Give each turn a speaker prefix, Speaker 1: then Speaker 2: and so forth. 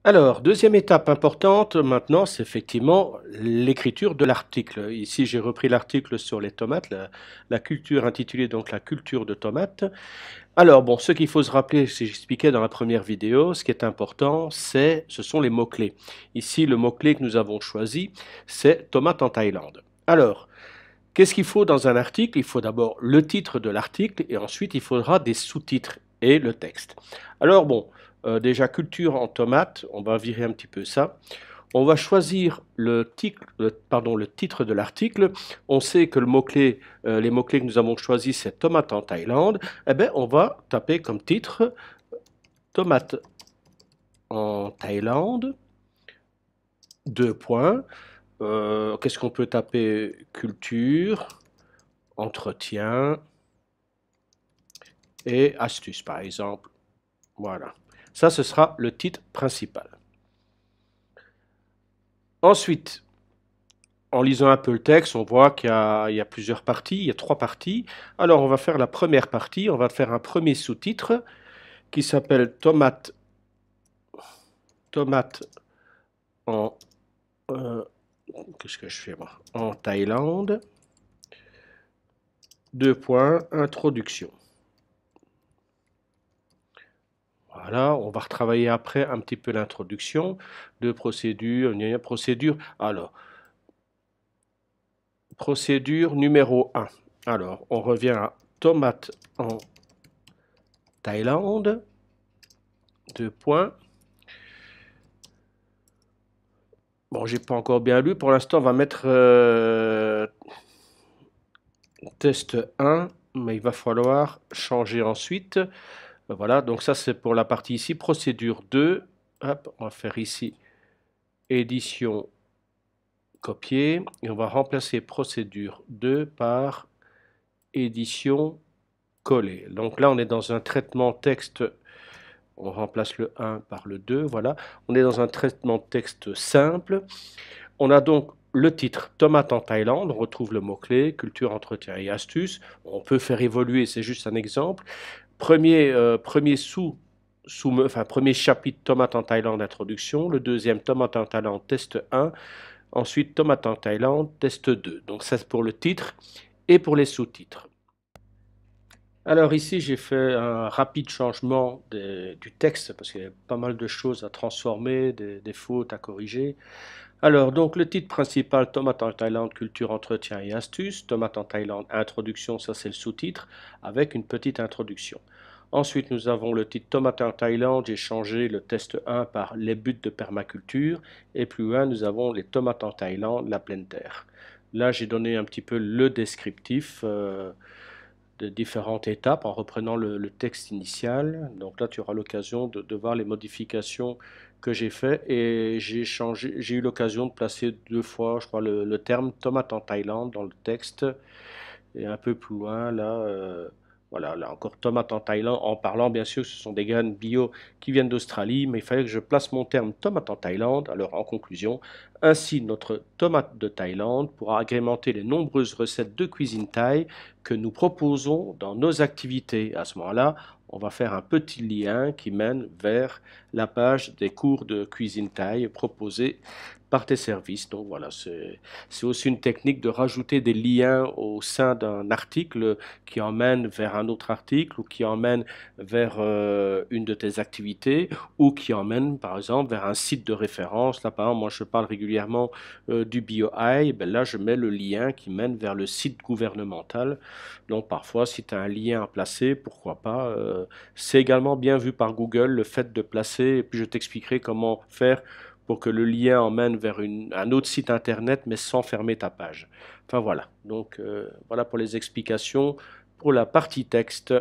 Speaker 1: Alors, deuxième étape importante maintenant, c'est effectivement l'écriture de l'article. Ici, j'ai repris l'article sur les tomates, la culture intitulée donc la culture de tomates. Alors, bon, ce qu'il faut se rappeler, si j'expliquais dans la première vidéo, ce qui est important, ce sont les mots-clés. Ici, le mot-clé que nous avons choisi, c'est tomate en Thaïlande. Alors, qu'est-ce qu'il faut dans un article? Il faut d'abord le titre de l'article et ensuite il faudra des sous-titres et le texte. Alors bon, déjà culture en tomate, on va virer un petit peu ça. On va choisir le titre de l'article. On sait que les mots-clés que nous avons choisis, c'est tomate en Thaïlande. Eh bien, on va taper comme titre tomate en Thaïlande, deux points. Qu'est-ce qu'on peut taper? Culture, entretien et astuces, par exemple. Voilà. Ça, ce sera le titre principal. Ensuite, en lisant un peu le texte, on voit qu'il y a plusieurs parties, il y a trois parties. Alors, on va faire la première partie, on va faire un premier sous-titre qui s'appelle tomate en, euh, qu'est-ce que je fais moi? En Thaïlande, deux points, introduction. Voilà, on va retravailler après un petit peu l'introduction de procédure, procédure. Alors, procédure numéro un. Alors, on revient à tomate en Thaïlande, deux points. Bon, j'ai pas encore bien lu. Pour l'instant, on va mettre test 1, mais il va falloir changer ensuite. Voilà, donc ça c'est pour la partie ici. Procédure 2. Hop, on va faire ici édition copier. Et on va remplacer procédure 2 par édition coller. Donc là, on est dans un traitement texte. On remplace le 1 par le 2, voilà. On est dans un traitement de texte simple. On a donc le titre Tomate en Thaïlande, on retrouve le mot-clé, culture, entretien et astuces. On peut faire évoluer, c'est juste un exemple. Premier chapitre Tomate en Thaïlande, introduction. Le deuxième Tomate en Thaïlande, test 1. Ensuite Tomate en Thaïlande, test 2. Donc ça c'est pour le titre et pour les sous-titres. Alors ici, j'ai fait un rapide changement du texte parce qu'il y a pas mal de choses à transformer, des fautes à corriger. Alors, donc le titre principal, Tomate en Thaïlande, culture, entretien et astuces. Tomate en Thaïlande, introduction, ça c'est le sous-titre, avec une petite introduction. Ensuite, nous avons le titre Tomate en Thaïlande, j'ai changé le test 1 par les buts de permaculture. Et plus loin, nous avons les tomates en Thaïlande, la pleine terre. Là, j'ai donné un petit peu le descriptif. De différentes étapes en reprenant le texte initial. Donc là, tu auras l'occasion de voir les modifications que j'ai fait et j'ai eu l'occasion de placer deux fois, je crois, le terme tomate en Thaïlande dans le texte et un peu plus loin, là, voilà, là encore tomate en Thaïlande, en parlant bien sûr que ce sont des graines bio qui viennent d'Australie, mais il fallait que je place mon terme tomate en Thaïlande. Alors en conclusion, ainsi notre tomate de Thaïlande pourra agrémenter les nombreuses recettes de cuisine thaï que nous proposons dans nos activités. À ce moment-là, on va faire un petit lien qui mène vers la page des cours de cuisine thaï proposés par tes services. Donc voilà, c'est aussi une technique de rajouter des liens au sein d'un article qui emmène vers un autre article ou qui emmène vers une de tes activités ou qui emmène par exemple vers un site de référence. Là par exemple, moi je parle régulièrement du BioEye, ben là je mets le lien qui mène vers le site gouvernemental. Donc parfois si tu as un lien à placer, pourquoi pas. C'est également bien vu par Google le fait de placer, et puis je t'expliquerai comment faire pour que le lien emmène vers un autre site internet, mais sans fermer ta page. Enfin voilà, donc voilà pour les explications pour la partie texte.